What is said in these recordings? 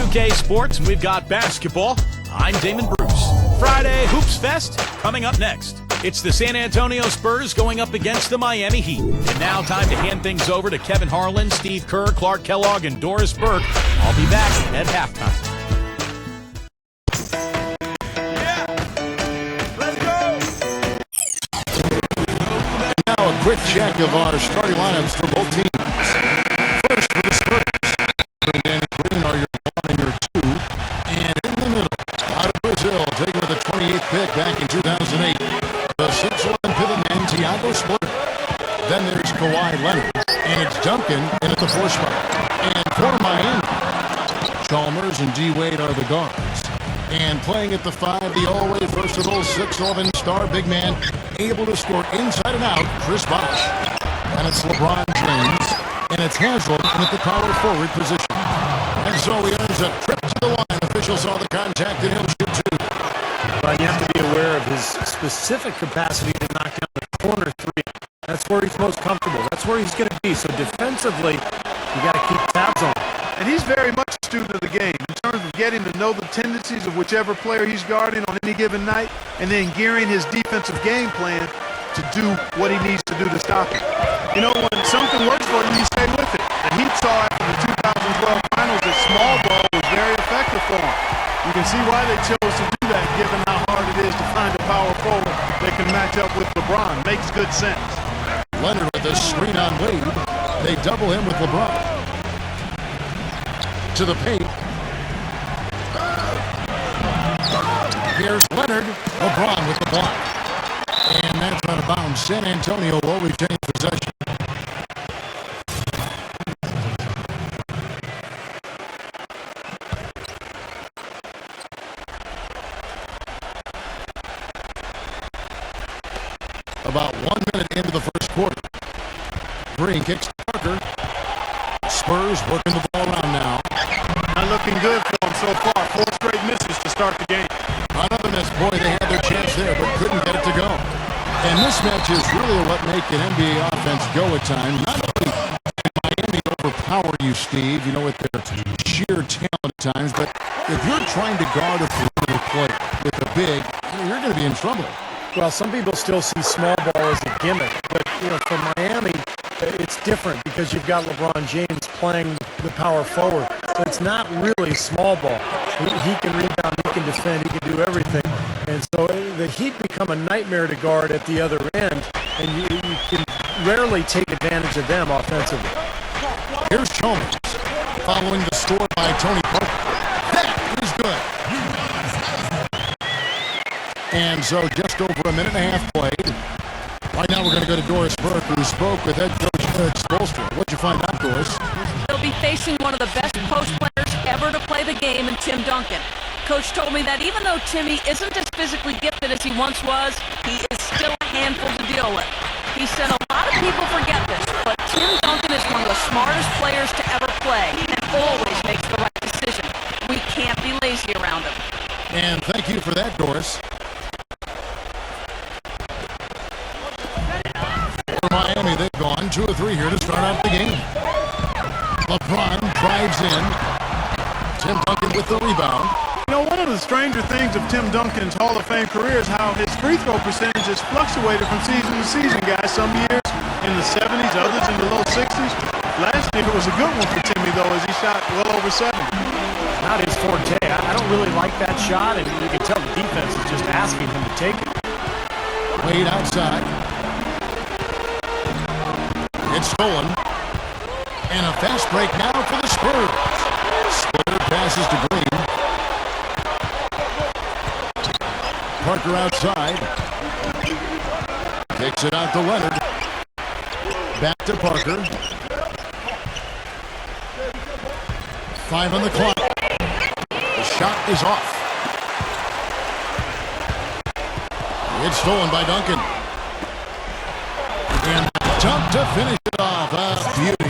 2K Sports, and we've got basketball. I'm Damon Bruce. Friday Hoops Fest coming up next. It's the San Antonio Spurs going up against the Miami Heat. And now time to hand things over to Kevin Harlan, Steve Kerr, Clark Kellogg, and Doris Burke. I'll be back at halftime. Now a quick check of our starting lineups for both teams. First for the Spurs, Danny Green are your 1 and your 2. And in the middle, out of Brazil, taken with the 28th pick back in 2008, the 6'11" pivot man, Thiago Splitter. Then there's Kawhi Leonard, and it's Duncan in at the 4 spot. And for Miami, Chalmers and D-Wade are the guards. And playing at the 5, the all-way versatile 6'11" star big man, able to score inside and out, Chris Bosh. And it's LeBron James, and it's Haslem in at the power forward position. And so he earns a trip to the line. Officials saw the contact and he'll shoot 2. But you have to be aware of his specific capacity to knock down the corner 3. That's where he's most comfortable. That's where he's going to be. So defensively, you got to keep tabs on him. And he's very much a student of the game in terms of getting to know the tendencies of whichever player he's guarding on any given night, and then gearing his defensive game plan to do what he needs to do to stop him. You know, when something works for you, you stay with it. The Heat saw after the 2012 finals that small ball was very effective for him. You can see why they chose to do that, given how hard it is to find a power forward that can match up with LeBron. Makes good sense. Leonard with a screen on Wade. They double him with LeBron. To the paint. Here's Leonard. LeBron with the block. And that's out of bounds. San Antonio will retain possession. About 1 minute into the first quarter. Green kicks to Parker. Spurs working the ball around now. Not looking good for them so far. 4 straight misses to start the game. Another miss. Boy, they had their chance there, but couldn't get it to go. And mismatches really what make an NBA offense go at times. Not only can Miami overpower you, Steve, you know, with their sheer talent at times, but if you're trying to guard a perimeter player with a big, you're going to be in trouble. Well, some people still see small ball as a gimmick, but you know, for Miami, it's different because you've got LeBron James playing the power forward. So it's not really small ball. He can rebound, he can defend, he can do everything. And so the Heat become a nightmare to guard at the other end, and you can rarely take advantage of them offensively. Here's Chalmers following the score by Tony Parker. That is good. And so just over a minute and a half played. Right now we're going to go to Doris Burke, who spoke with head coach Spoelstra. What'd you find out, Doris? They'll be facing one of the best post players ever to play the game in Tim Duncan. Coach told me that even though Timmy isn't as physically gifted as he once was, he is still a handful to deal with. He said a lot of people forget this, but Tim Duncan is one of the smartest players to ever play and always makes the right decision. We can't be lazy around him. And thank you for that, Doris. For Miami, they've gone 2 of 3 here to start out the game. LeBron drives in. Tim Duncan with the rebound. You know, one of the stranger things of Tim Duncan's Hall of Fame career is how his free throw percentage has fluctuated from season to season, guys. Some years in the 70s, others in the low 60s. Last year it was a good one for Timmy, though, as he shot well over 70. Not his forte. I don't really like that shot, and you can tell the defense is just asking him to take it. Wade outside. It's stolen. And a fast break now for the Spurs. Splitter passes to Green. Parker outside. Kicks it out to Leonard. Back to Parker. 5 on the clock. The shot is off. It's stolen by Duncan. And dunk to finish it off. Beauty.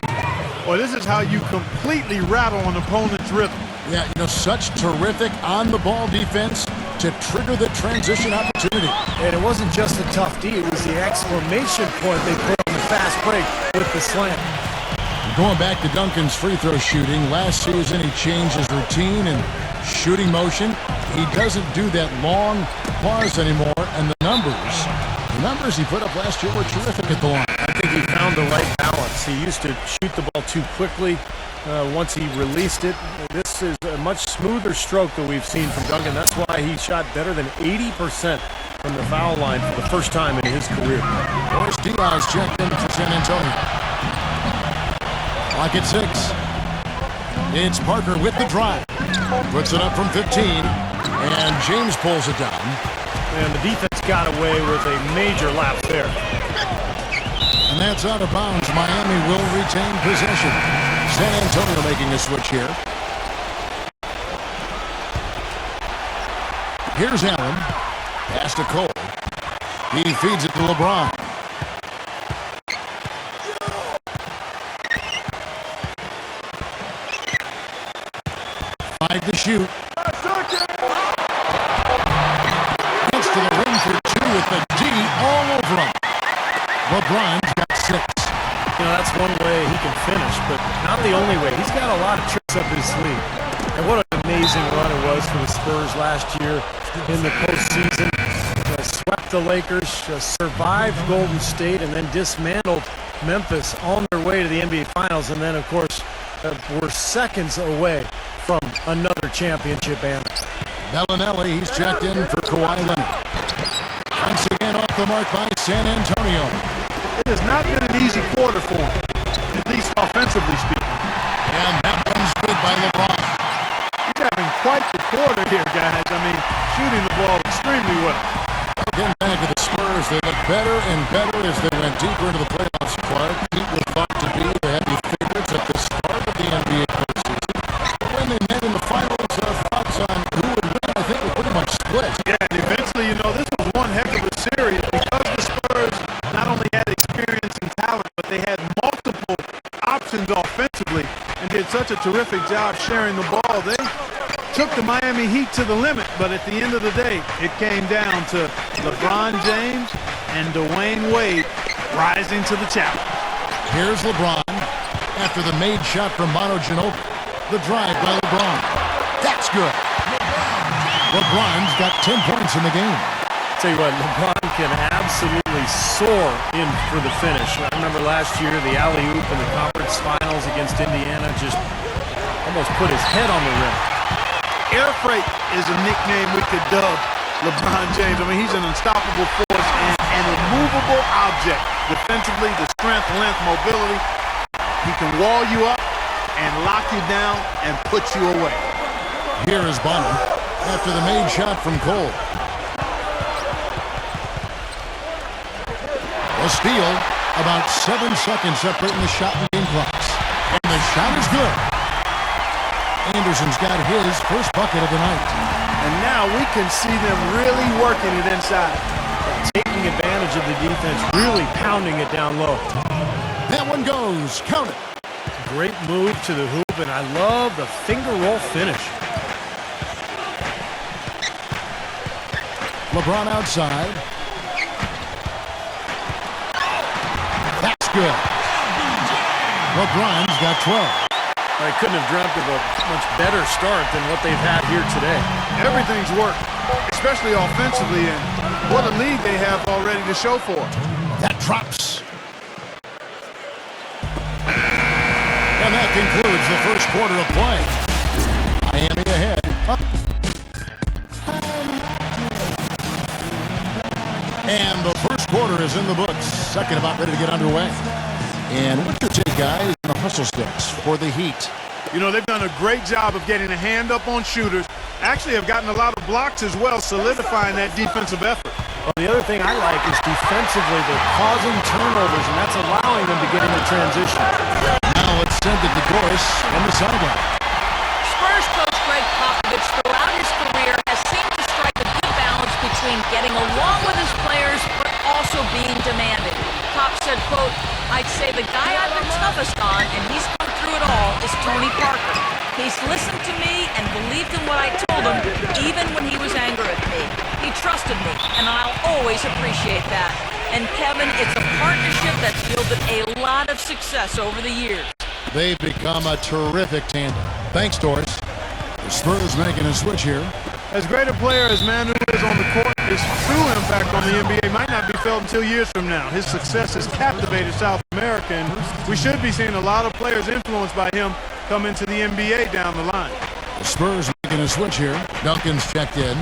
Well, this is how you completely rattle an opponent's rhythm. Yeah, you know, such terrific on-the-ball defense to trigger the transition opportunity. And it wasn't just a tough D, it was the exclamation point they put on the fast break with the slam. Going back to Duncan's free throw shooting, last season he changed his routine and shooting motion. He doesn't do that long pause anymore, and the numbers he put up last year were terrific at the line. I think he found the right balance. He used to shoot the ball too quickly. Once he released it, this is a much smoother stroke that we've seen from Duncan. That's why he shot better than 80% from the foul line for the first time in his career. Boris Diaz checked in for San Antonio. Clock at 6. It's Parker with the drive. Puts it up from 15, and James pulls it down. And the defense got away with a major lapse there. And that's out of bounds. Miami will retain possession. San Antonio making a switch here. Here's Allen. Pass to Cole. He feeds it to LeBron. To shoot. Gets to the rim for 2 with the D all over him. LeBron's got 6. You know, that's one way he can finish, but not the only way. He's got a lot of tricks up his sleeve. And what an amazing run it was for the Spurs last year in the postseason. Swept the Lakers, survived Golden State, and then dismantled Memphis on their way to the NBA Finals. And then, of course, were seconds away from another championship banner. Bellinelli, he's checked in for Kawhi Leonard. Once again off the mark by San Antonio. It has not been an easy quarter for him, at least offensively speaking. And that one's good by LeBron. He's having quite the quarter here, guys. I mean, shooting the ball extremely well. Getting back to the Spurs, they look better and better as they went deeper into the playoffs. Clark, Heat was thought to be the heavy favorites at the start of the NBA postseason. When they met in the finals, thoughts on who would win, I think, were pretty much split. Yeah, and eventually, you know, this was one heck of a series because the Spurs not only had experience and talent, but they had multiple options offensively and did such a terrific job sharing the ball. They took the Miami Heat to the limit, but at the end of the day, it came down to LeBron James and Dwayne Wade rising to the challenge. Here's LeBron after the made shot from Manu Ginobili. The drive by LeBron. That's good. LeBron's got 10 points in the game. Tell you what, LeBron can absolutely soar in for the finish. I remember last year, the alley-oop in the conference finals against Indiana just almost put his head on the rim. Air freight is a nickname we could dub LeBron James. I mean, he's an unstoppable force and an immovable object. Defensively, the strength, length, mobility. He can wall you up and lock you down and put you away. Here is Bonner after the made shot from Cole. A steal, about 7 seconds separating the shot and game clocks. And the shot is good. Anderson's got his first bucket of the night. And now we can see them really working it inside. Taking advantage of the defense, really pounding it down low. That one goes. Count it. Great move to the hoop, and I love the finger roll finish. LeBron outside. That's good. LeBron's got 12. I couldn't have dreamt of a much better start than what they've had here today. Everything's worked, especially offensively, and what a lead they have already to show for it. That drops. And that concludes the first quarter of play. Miami ahead. And the first quarter is in the books. Second about ready to get underway. And what's your take, guys, on the hustle sticks for the Heat? You know, they've done a great job of getting a hand up on shooters. Actually have gotten a lot of blocks as well, solidifying that defensive effort. Well, the other thing I like is defensively they're causing turnovers, and that's allowing them to get into transition. Now let's send it to Doris on the sideline. Spurs coach Greg Popovich throughout his career has seemed to strike a good balance between getting along with his players but also being demanding. Pop said, quote, "I'd say the guy I've been toughest on, and he's come through it all, is Tony Parker. He's listened to me and believed in what I told him, even when he was angry at me. He trusted me, and I'll always appreciate that. And Kevin, it's a partnership that's yielded a lot of success over the years." They've become a terrific tandem. Thanks, Doris. The Spurs making a switch here. As great a player as Manu is on the court, his true impact on the NBA might not be felt until years from now. His success has captivated South America, and we should be seeing a lot of players influenced by him come into the NBA down the line. The Spurs making a switch here. Duncan's checked in.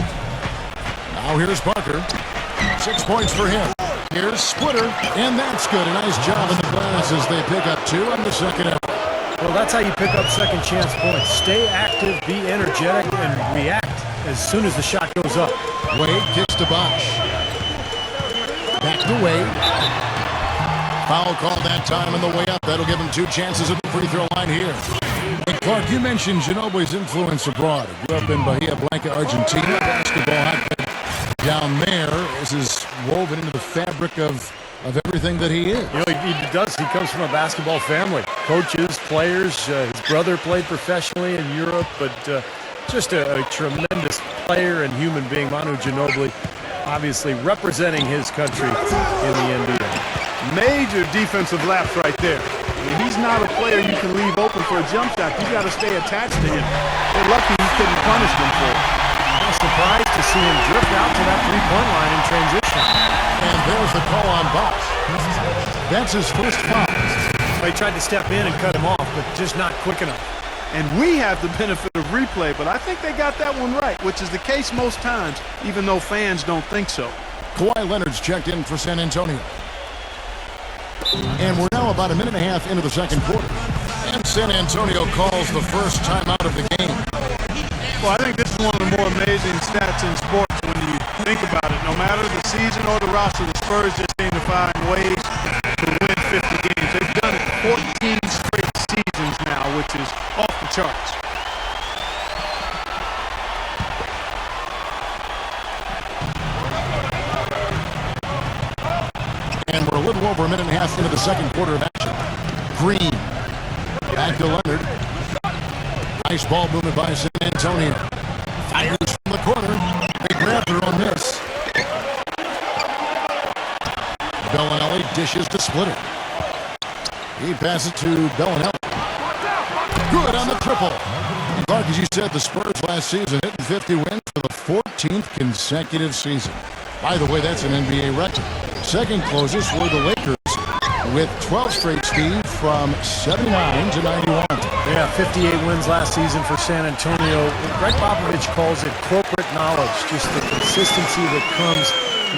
Now here's Parker. 6 points for him. Here's Splitter, and that's good. A nice job in the glass as they pick up 2 on the second effort. Well, that's how you pick up second chance points. Stay active, be energetic, and react as soon as the shot goes up. Wade kicks to Bosch. Back to Wade. Foul called that time on the way up. That'll give him 2 chances at the free throw line here. And Clark, you mentioned Ginobili's influence abroad. He grew up in Bahia Blanca, Argentina. Basketball hotbed down there. This is woven into the fabric of everything that he is. You know, he does. He comes from a basketball family. Coaches, players. His brother played professionally in Europe, but just a tremendous player and human being. Manu Ginobili, obviously representing his country in the NBA. Major defensive lapse right there. I mean, he's not a player you can leave open for a jump shot. You got to stay attached to him. They're lucky he couldn't punish them for it. I'm surprised to see him drift out to that three-point line in transition. And there's the call on Bosch. That's his first foul. He tried to step in and cut him off, but just not quick enough. And we have the benefit of replay, but I think they got that one right, which is the case most times, even though fans don't think so. Kawhi Leonard's checked in for San Antonio. And we're now about a minute and a half into the second quarter. And San Antonio calls the first timeout of the game. Well, I think this is one of the more amazing stats in sports when you think about it. No matter the season or the roster, the Spurs just seem to find ways to win 50 games. They've done it 14 straight seasons now, which is off the charts. And we're a little over a minute and a half into the second quarter of action. Green. Back to Leonard. Nice ball movement by San Antonio. Fires from the corner. They grab their own miss. Bellinelli dishes to Splitter. He passes to Bellinelli. Good on the triple. Clark, as you said, the Spurs last season hitting 50 wins for the 14th consecutive season. By the way, that's an NBA record. Second closest were the Lakers with 12 straight, Steve, from 79 to 91. Yeah, 58 wins last season for San Antonio. Greg Popovich calls it corporate knowledge, just the consistency that comes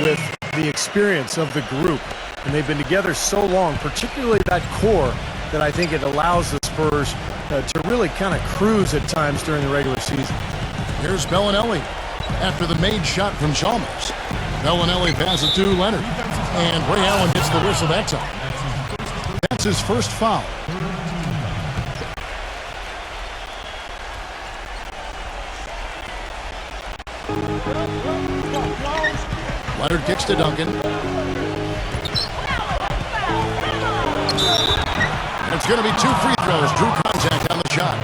with the experience of the group. And they've been together so long, particularly that core, that I think it allows the Spurs to really kind of cruise at times during the regular season. Here's Bellinelli after the made shot from Chalmers. Bellinelli passes to Leonard. And Ray Allen gets the whistle that time. That's his first foul. Leonard kicks to Duncan. And it's going to be 2 free throws. Drew contact on the shot.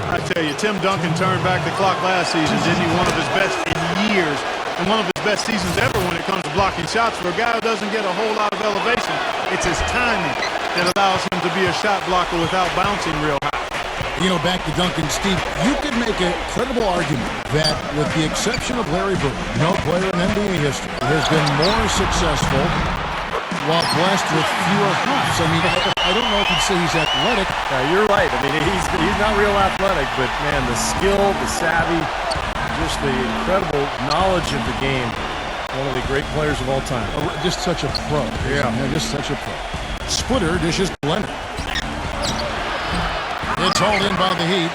I tell you, Tim Duncan turned back the clock last season, didn't he? One of his best in years, and one of his best seasons ever when it comes to blocking shots. For a guy who doesn't get a whole lot of elevation, it's his timing that allows him to be a shot blocker without bouncing real high. You know, back to Duncan, Steve, you could make a credible argument that with the exception of Larry Bird, no player in NBA history has been more successful while blessed with fewer hops. I mean, I don't know if you'd say he's athletic. You're right. I mean, he's not real athletic, but, man, the skill, the savvy, just the incredible knowledge of the game. One of the great players of all time. Just such a pro. Yeah. Just such a pro. Splitter dishes to Leonard. It's hauled in by the Heat.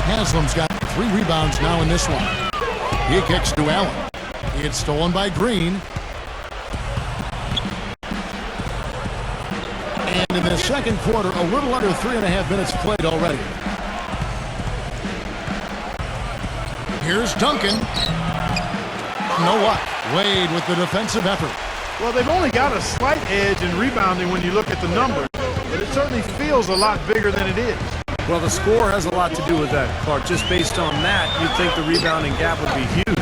Haslam's got 3 rebounds now in this one. He kicks to Allen. It's stolen by Green. And in the second quarter, a little under 3.5 minutes played already. Here's Duncan. You know what? Wade with the defensive effort. Well, they've only got a slight edge in rebounding when you look at the numbers, but it certainly feels a lot bigger than it is. Well, the score has a lot to do with that, Clark. Just based on that, you'd think the rebounding gap would be huge.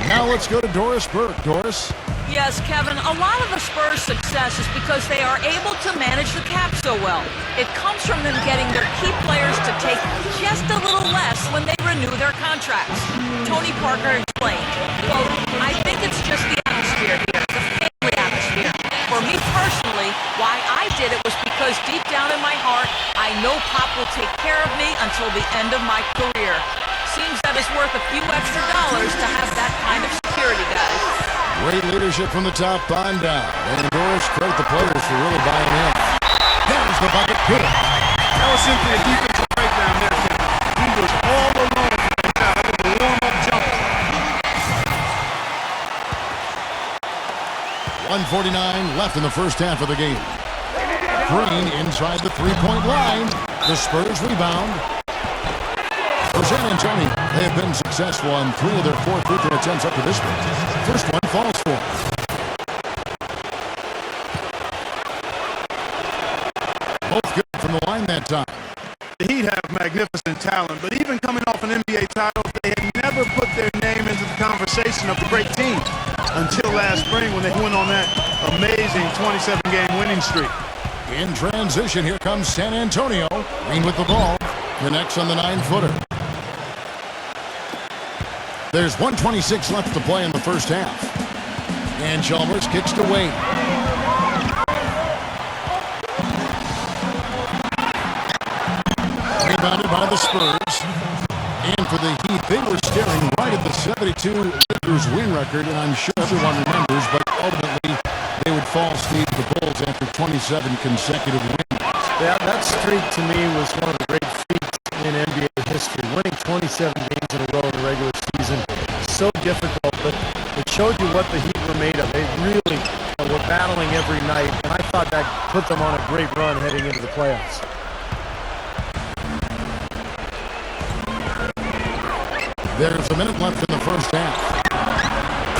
Now let's go to Doris Burke. Doris? Yes, Kevin, a lot of the Spurs' success is because they are able to manage the cap so well. It comes from them getting their key players to take just a little less when they renew their contracts. Tony Parker explained, quote, "I think it's just the atmosphere here, the family atmosphere. For me personally, why I did it was because deep down in my heart, I know Pop will take care of me until the end of my career. Seems that it's worth a few extra dollars to have that kind of security, guys." Great leadership from the top on down. And Doris, credit the players for really buying in. There's the bucket. Good. That was simply a defensive breakdown there, Kevin. He was all alone inside of the warm-up jumper. 1:49 left in the first half of the game. Green inside the three-point line. The Spurs rebound. For San Antonio, they have been successful on 3 of their 4 free throw attempts up to this point. First one falls for them. Both good from the line that time. The Heat have magnificent talent, but even coming off an NBA title, they had never put their name into the conversation of the great team until last spring when they went on that amazing 27-game winning streak. In transition, here comes San Antonio. Green with the ball. Connects on the 9-footer. There's 1:26 left to play in the first half. And Chalmers kicks to Wade. Rebounded by the Spurs. And for the Heat, they were staring right at the 72 Lakers win record, and I'm sure everyone remembers, but ultimately they would fall, Steve, to the Bulls after 27 consecutive wins. Yeah, that streak to me was one of the great feats in NBA history. Winning 27 games in a row in the regular season, so difficult, but it showed you what the Heat were made of. They really were battling every night, and I thought that put them on a great run heading into the playoffs. There's a minute left in the first half.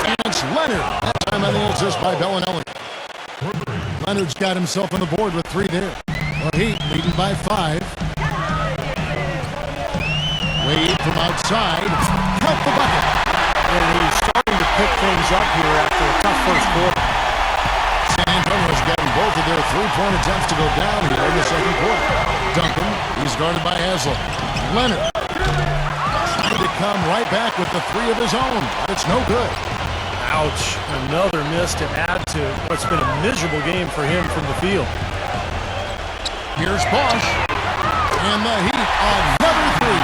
And it's Leonard. That time on the assist by Bellinelli. Leonard's got himself on the board with 3 there. The Heat leading by 5. Wade from outside. Count the bucket. And he's starting to pick things up here after a tough first quarter. San Antonio's gotten both of their 3-point attempts to go down here in the second quarter. Duncan, he's guarded by Haslam. Leonard trying to come right back with the 3 of his own, but it's no good. Ouch. Another miss to add to what's been a miserable game for him from the field. Here's Bosch. And the Heat, another 3.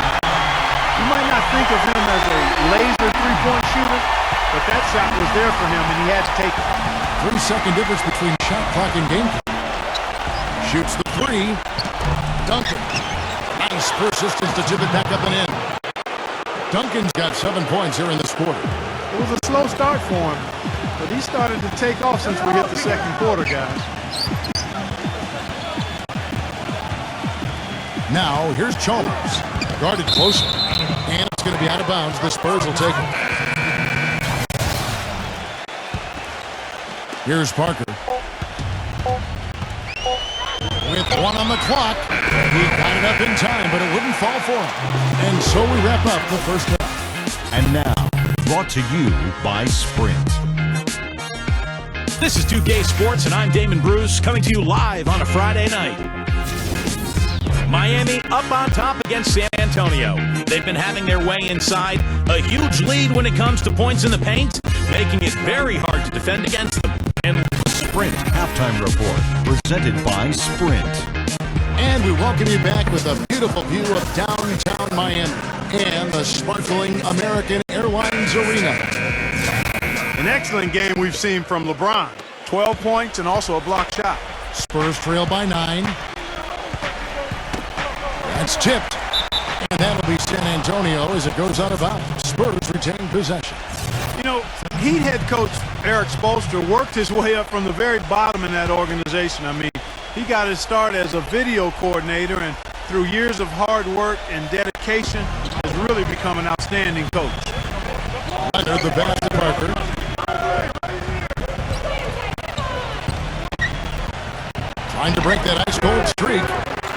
You might not think of him as a laser three-point shooter, but that shot was there for him, and he had to take it. 3-second difference between shot clock and game clock. Shoots the 3. Duncan. Nice persistence to chip it back up and in. Duncan's got 7 points here in this quarter. It was a slow start for him, but he started to take off since we hit the second quarter, guys. Now, here's Chalmers. Guarded closely. And it's going to be out of bounds. The Spurs will take it. Here's Parker. With 1 on the clock. He got it up in time, but it wouldn't fall for him. And so we wrap up the first half. And now, brought to you by Sprint. This is 2K Sports, and I'm Damon Bruce, coming to you live on a Friday night. Miami up on top against San Antonio. They've been having their way inside. A huge lead when it comes to points in the paint, making it very hard to defend against them. And Sprint Halftime Report, presented by Sprint. And we welcome you back with a beautiful view of downtown Miami and the sparkling American Airlines Arena. An excellent game we've seen from LeBron. 12 points and also a block shot. Spurs trail by 9. That's tipped. And that'll be San Antonio as it goes out of bounds. Spurs retain possession. You know, Heat head coach Eric Spoelstra worked his way up from the very bottom in that organization. I mean, he got his start as a video coordinator, and through years of hard work and dedication has really become an outstanding coach. Under the pass to Parker. Trying to break that ice-cold streak.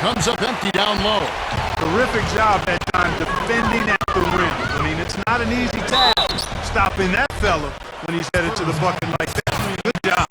Comes up empty down low. Terrific job that time defending at the rim. I mean, it's not an easy task stopping that fella when he's headed to the bucket like that. Good job.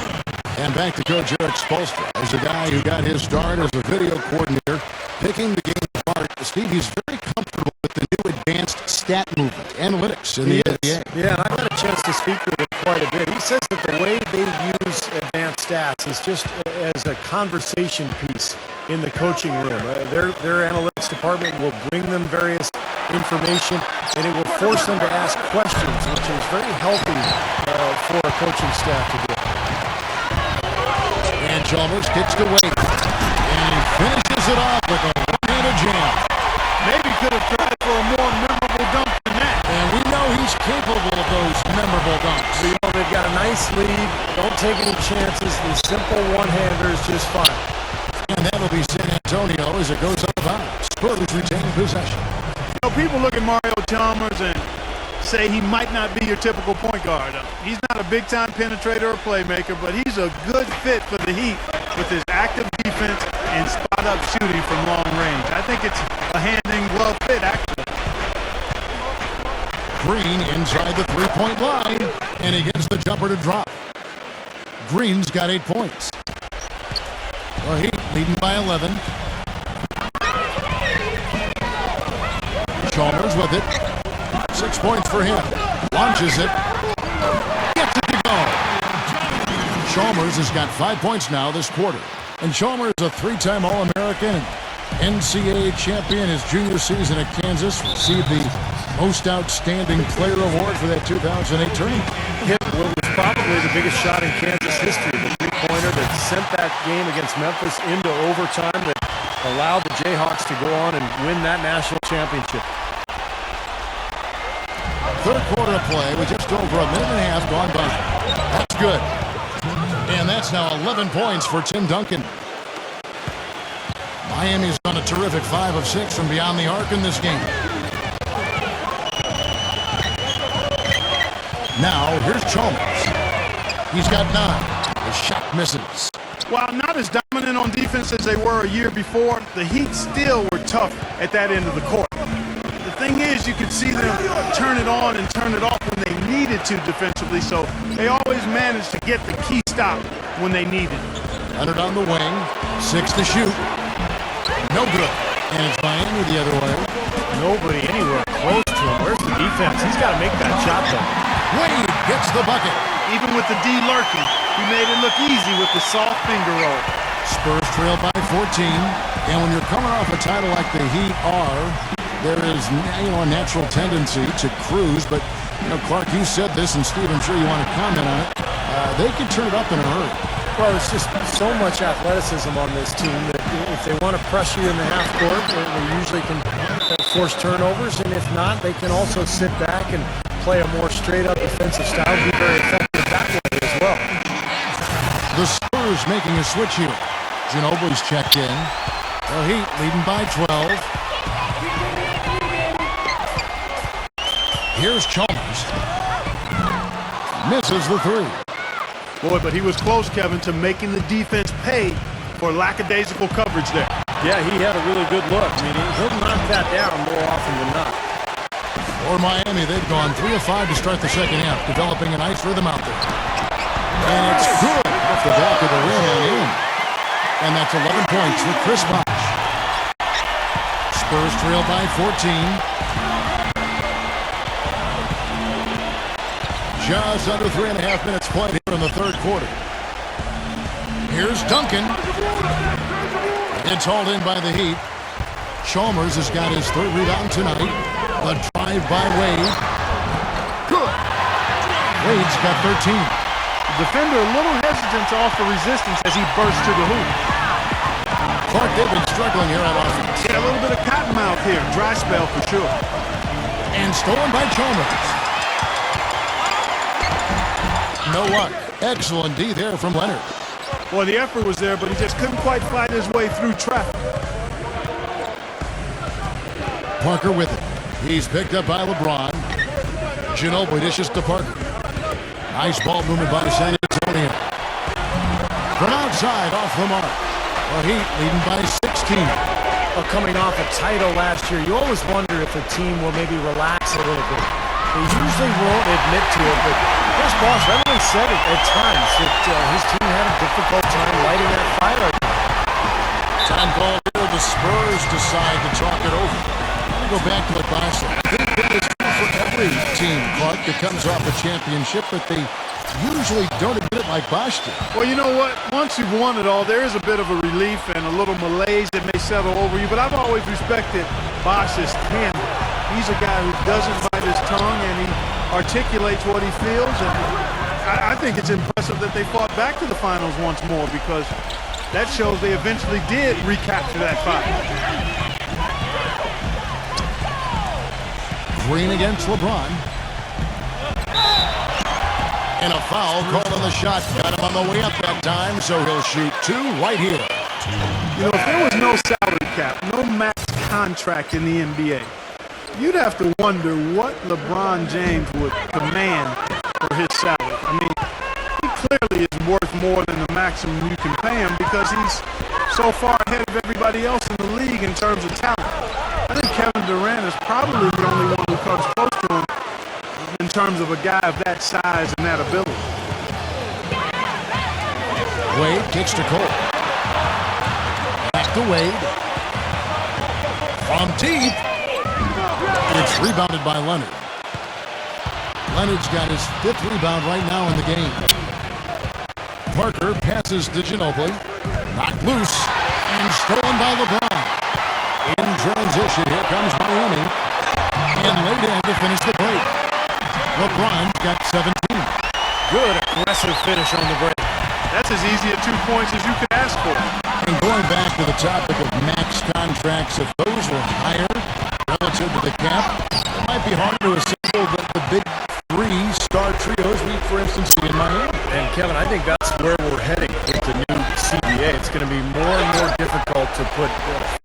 And And back to Coach Eric Spoelstra. As a guy who got his start as a video coordinator, picking the game apart. Steve, he's very comfortable with the new advanced stat movement, analytics in the NBA. Yeah, and I've had a chance to speak with him quite a bit. He says that the way they use advanced stats is just as a conversation piece in the coaching room. Their analytics department will bring them various information, and it will force them to ask questions, which is very healthy for a coaching staff to do. And Chalmers kicks to Wade, and he finishes it off with a one-handed jam. Maybe could have tried for a more memorable dunk than that. And we know he's capable of those memorable dunks. You know, they've got a nice lead. Don't take any chances. The simple one-hander is just fine. And that'll be San Antonio as it goes out of bounds. Spurs retain possession. You know, people look at Mario Chalmers and say he might not be your typical point guard. He's not a big-time penetrator or playmaker, but he's a good fit for the Heat with his active defense and spot-up shooting from long range. I think it's a hand-in-glove fit, actually. Green inside the three-point line, and he gets the jumper to drop. Green's got 8 points. The Heat leading by 11. Chalmers with it. 6 points for him. Launches it. Gets it to go. Chalmers has got 5 points now this quarter. And Chalmers is a 3-time All-American, NCAA champion his junior season at Kansas. Received the Most Outstanding Player Award for that 2008 tournament. Hit what was probably the biggest shot in Kansas history, the three-pointer that sent that game against Memphis into overtime that allowed the Jayhawks to go on and win that national championship. Third quarter of play with just over a minute and a half gone by. That's good. And that's now 11 points for Tim Duncan. Miami's on a terrific 5 of 6 from beyond the arc in this game. Now, here's Chalmers. He's got 9. The shot misses. While not as dominant on defense as they were a year before, the Heat still were tough at that end of the court. The thing is, you could see them turn it on and turn it off when they needed to defensively, so they always managed to get the key stop when they needed it. Leonard on the wing, 6 to shoot. No good. And it's Miami the other way. Nobody anywhere close to him. Where's the defense? He's got to make that shot, though. Wade gets the bucket. Even with the D lurking, he made it look easy with the soft finger roll. Spurs trail by 14. And when you're coming off a title like the Heat are, there is a natural tendency to cruise. But, Clark, you said this, and Steve, I'm sure you want to comment on it. They can turn it up in a hurry. Well, it's just so much athleticism on this team that if they want to press you in the half court, they usually can force turnovers. And if not, they can also sit back and play a more straight-up defensive style, be very effective that way as well. The Spurs making a switch here. Ginobili's checked in. The Heat leading by 12. Here's Chalmers. Misses the 3. Boy, but he was close, Kevin, to making the defense pay for lackadaisical coverage there. Yeah, he had a really good look. I mean, he'll knock that down more often than not. For Miami, they've gone 3 of 5 to start the second half, developing a nice rhythm out there. And it's good off the back of the rim and in. And that's 11 points for Chris Bosh. Spurs trail by 14. Just under 3.5 minutes played here in the third quarter. Here's Duncan. It's hauled in by the Heat. Chalmers has got his third rebound tonight. The drive by Wade. Good. Wade's got 13. The defender a little hesitant to offer resistance as he bursts to the hoop. Clark, they've been struggling here on offense. Yeah, a little bit of cottonmouth here. Dry spell for sure. And stolen by Chalmers. No luck. Excellent D there from Leonard. Well, the effort was there, but he just couldn't quite fight his way through traffic. Parker with it. He's picked up by LeBron. Ginobili dishes to Parker. Nice ball movement by San Antonio. From outside, off the mark. The Heat leading by 16. Well, coming off a title last year, you always wonder if a team will maybe relax a little bit. They usually won't admit to it, but Chris Bosh readily said it at times that his team had a difficult time lighting that fire. Time call here. The Spurs decide to talk it over. Let me go back to what Bosh said. I think that is true for every team, Clark, that comes off a championship, but they usually don't admit it like Bosh did. Well, you know what? Once you've won it all, there is a bit of a relief and a little malaise that may settle over you, but I've always respected Bosh's candor. He's a guy who doesn't bite his tongue, and he articulates what he feels, and I think it's impressive that they fought back to the finals once more, because that shows they eventually did recapture that fight. Green against LeBron. And a foul called on the shot. Got him on the way up that time, so he'll shoot two right here. You know, if there was no salary cap, no max contract in the NBA, you'd have to wonder what LeBron James would command for his salary. I mean, he clearly is worth more than the maximum you can pay him because he's so far ahead of everybody else in the league in terms of talent. I think Kevin Durant is probably the only one who comes close to him in terms of a guy of that size and that ability. Wade kicks to Cole. Back to Wade. From deep. And it's rebounded by Leonard. Leonard's got his 5th rebound right now in the game. Parker passes to Ginobili. Knocked loose and stolen by LeBron. In transition, here comes Miami. And laid in to finish the break. LeBron's got 17. Good aggressive finish on the break. That's as easy at 2 points as you could ask for. And going back to the topic of max contracts, if those were higher relative to the cap, it might be harder to assemble the big 3-star trios we, for instance, see in Miami. And Kevin, I think that's where we're heading with the new CBA. It's going to be more and more difficult to put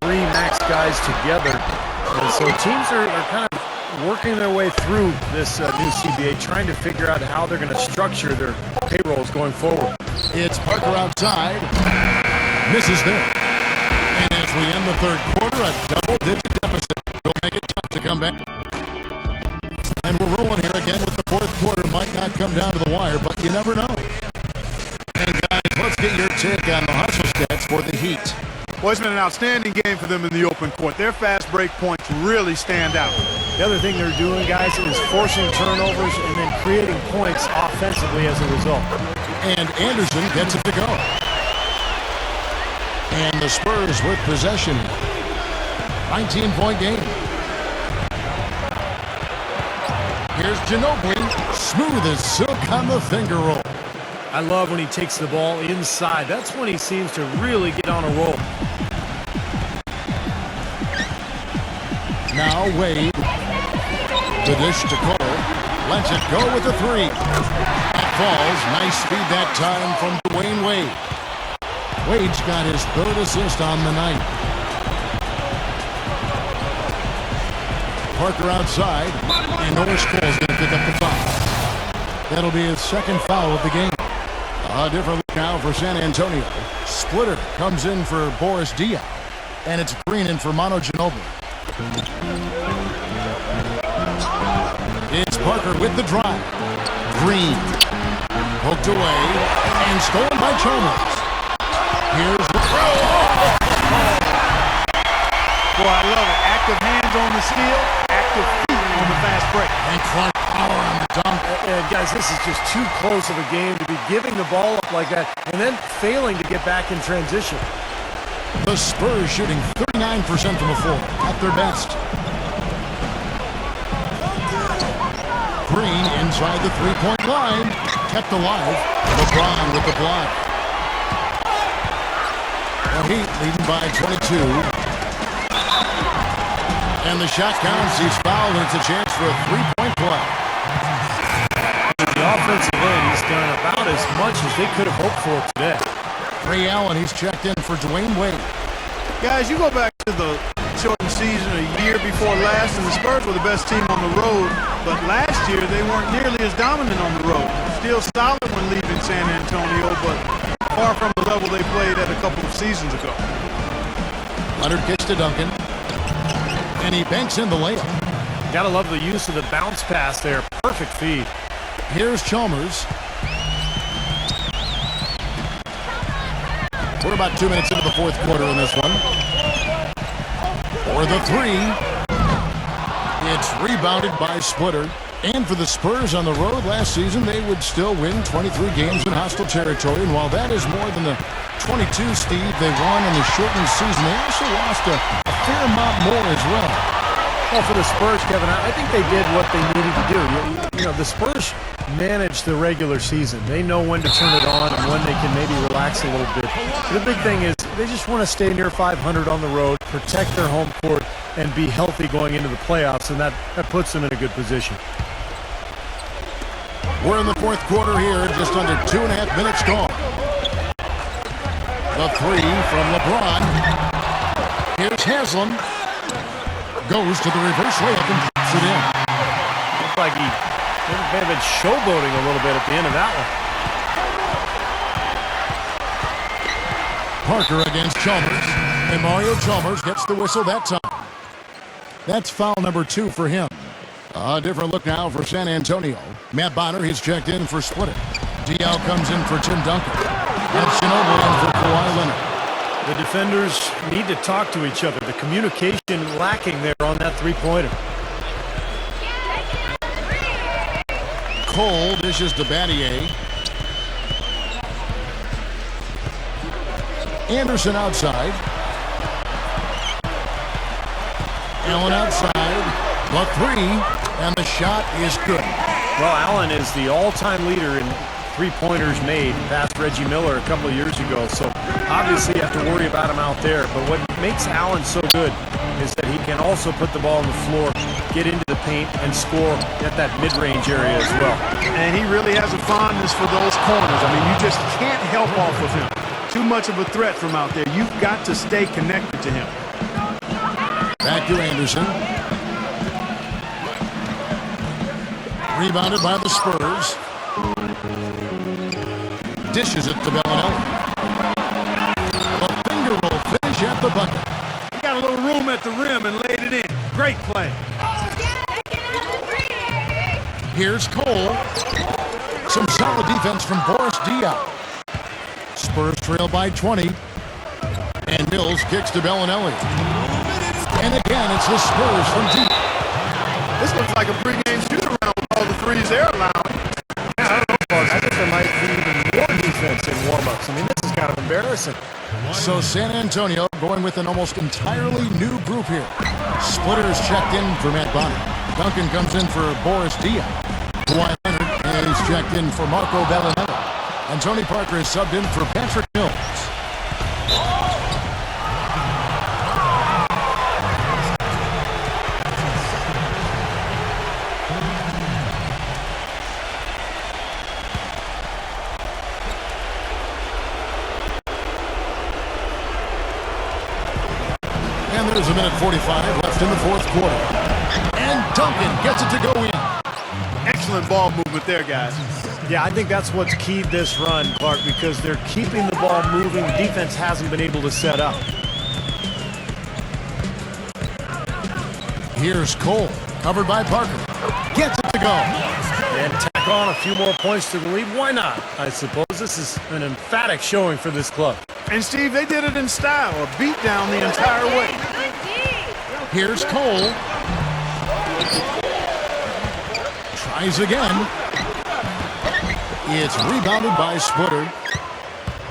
3 max guys together. And so teams are kind of working their way through this new CBA, trying to figure out how they're going to structure their payrolls going forward. It's Parker outside. Misses there. And as we end the 3rd quarter, a double-digit deficit. Will make it tough to come back. And we're rolling here again with the 4th quarter. Might not come down to the wire, but you never know. And guys, let's get your take on the hustle stats for the Heat. Well, it's been an outstanding game for them in the open court. Their fast break points really stand out. The other thing they're doing, guys, is forcing turnovers and then creating points offensively as a result. And Anderson gets it to go. And the Spurs with possession. 19-point game. Here's Ginobili. Smooth as silk on the finger roll. I love when he takes the ball inside. That's when he seems to really get on a roll. Now Wade. The dish to Cole. Lets it go with the 3. That falls. Nice speed that time from Dwayne Wade. Wade's got his 3rd assist on the night. Parker outside. And Norris Cole's going to pick up the foul. That'll be his 2nd foul of the game. A different look now for San Antonio. Splitter comes in for Boris Diaw. And it's Green in for Manu Ginobili. It's Parker with the drive. Green. Hooked away. And stolen by Chalmers. Here's Boy, I love it. Active hands on the steal, active feet on the fast break. and Clark power on the dunk. And guys, this is just too close of a game to be giving the ball up like that and then failing to get back in transition. The Spurs shooting 39% from the floor at their best. Green inside the 3-point line. Kept alive. LeBron with the block. The Heat leading by 22. And the shot counts. He's fouled, and it's a chance for a 3-point play. The offensive end, he's done about as much as they could have hoped for today. Ray Allen, he's checked in for Dwayne Wade. Guys, you go back to the shortened season a year before last, and the Spurs were the best team on the road. But last year, they weren't nearly as dominant on the road. Still solid when leaving San Antonio, but far from the level they played at a couple of seasons ago. Leonard gets to Duncan. And he banks in the layup. Gotta love the use of the bounce pass there. Perfect feed. Here's Chalmers. We're about 2 minutes into the fourth quarter in this one. For the three. It's rebounded by Splitter. And for the Spurs on the road last season, they would still win 23 games in hostile territory. And while that is more than the 22, Steve, they won in the shortened season, they also lost a fair amount more as well. Well, for the Spurs, Kevin, I think they did what they needed to do. You know, the Spurs manage the regular season. They know when to turn it on and when they can maybe relax a little bit. The big thing is they just want to stay near 500 on the road, protect their home court, and be healthy going into the playoffs, and that puts them in a good position. We're in the fourth quarter here, just under 2.5 minutes gone. The three from LeBron. Here's Haslam. Goes to the reverse layup and puts it in. Looks like he may have been showboating a little bit at the end of that one. Parker against Chalmers. And Mario Chalmers gets the whistle that time. That's foul number 2 for him. A different look now for San Antonio. Matt Bonner, he's checked in for Splitter. DL comes in for Tim Duncan. And Ginobili in for Kawhi Leonard. The defenders need to talk to each other. The communication lacking there on that three-pointer. Cole dishes to Battier. Anderson outside. Allen outside. The three. And the shot is good. Well, Allen is the all-time leader in three-pointers made past Reggie Miller a couple of years ago. So obviously you have to worry about him out there. But what makes Allen so good is that he can also put the ball on the floor, get into the paint, and score at that mid-range area as well. And he really has a fondness for those corners. I mean, you just can't help off of him. Too much of a threat from out there. You've got to stay connected to him. Back to Anderson. Rebounded by the Spurs. Dishes it to Bellinelli. The finger roll finish at the bucket. He got a little room at the rim and laid it in. Great play. Here's Cole. Some solid defense from Boris Diaw. Spurs trail by 20. And Mills kicks to Bellinelli. And again, it's the Spurs from deep. This looks like a pregame shoot-around with all the threes they're allowing. I don't know, folks. I think there might be even more defense in warm-ups. I mean, this is kind of embarrassing. So San Antonio going with an almost entirely new group here. Splitter's checked in for Matt Bonner. Duncan comes in for Boris Diaw. Kawhi Leonard is checked in for Marco Bellinelli. And Tony Parker is subbed in for Patrick Mills. And there's a minute 45 left in the fourth quarter. And Duncan gets it to go in. Excellent ball movement there, guys. Yeah, I think that's what's keyed this run, Clark, because they're keeping the ball moving. The defense hasn't been able to set up. Here's Cole, covered by Parker. Gets it to go. And tack on a few more points to the lead. Why not? I suppose this is an emphatic showing for this club. And, Steve, they did it in style, a beat down the entire way. Here's Cole. Tries again. It's rebounded by Splitter.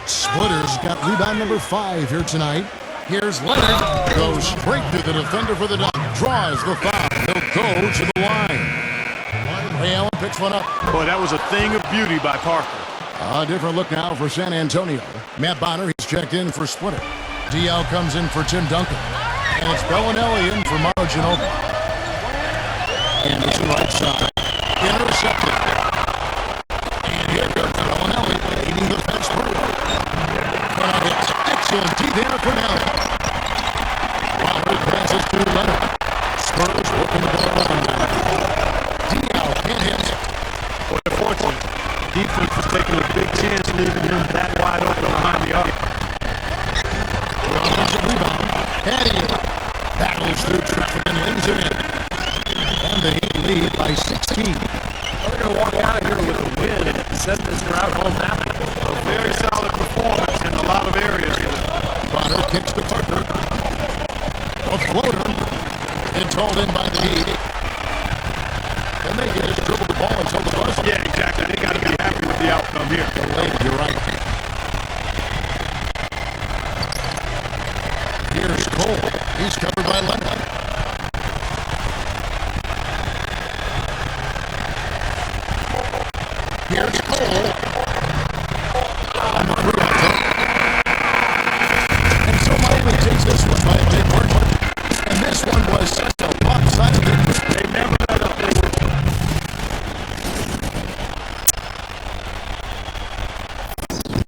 Splitter's got rebound number 5 here tonight. Here's Leonard. Goes straight to the defender for the dunk. Draws the foul. He'll go to the line. Ray Allen picks one up. Boy, that was a thing of beauty by Parker. A different look now for San Antonio. Matt Bonner, he's checked in for Splitter. DL comes in for Tim Duncan. And it's Bellinelli in for Mario Ginobili. Anderson right side. Intercepted. And here goes Bellinelli leading the fence through. And it's excellent D there for Nelly. Robert passes to Leonard. Spurs working the ball around. DL can't hit. Boy, they're fortunate. Defense was taking a big chance leaving him that wide open behind the arc. Offensive rebound. Patty battles through traffic and lays it in. team. Well, they're going to walk out of here with a win and send this crowd home happy. A very solid performance in a lot of areas. Bonner kicks to Tucker. A floater. It's hauled in by the Heat. And they can just dribble the ball until the buzzer. Yeah, exactly. They got to be happy with the outcome here. You're right. Here's Cole. He's covered by Leonard. Here's Cole.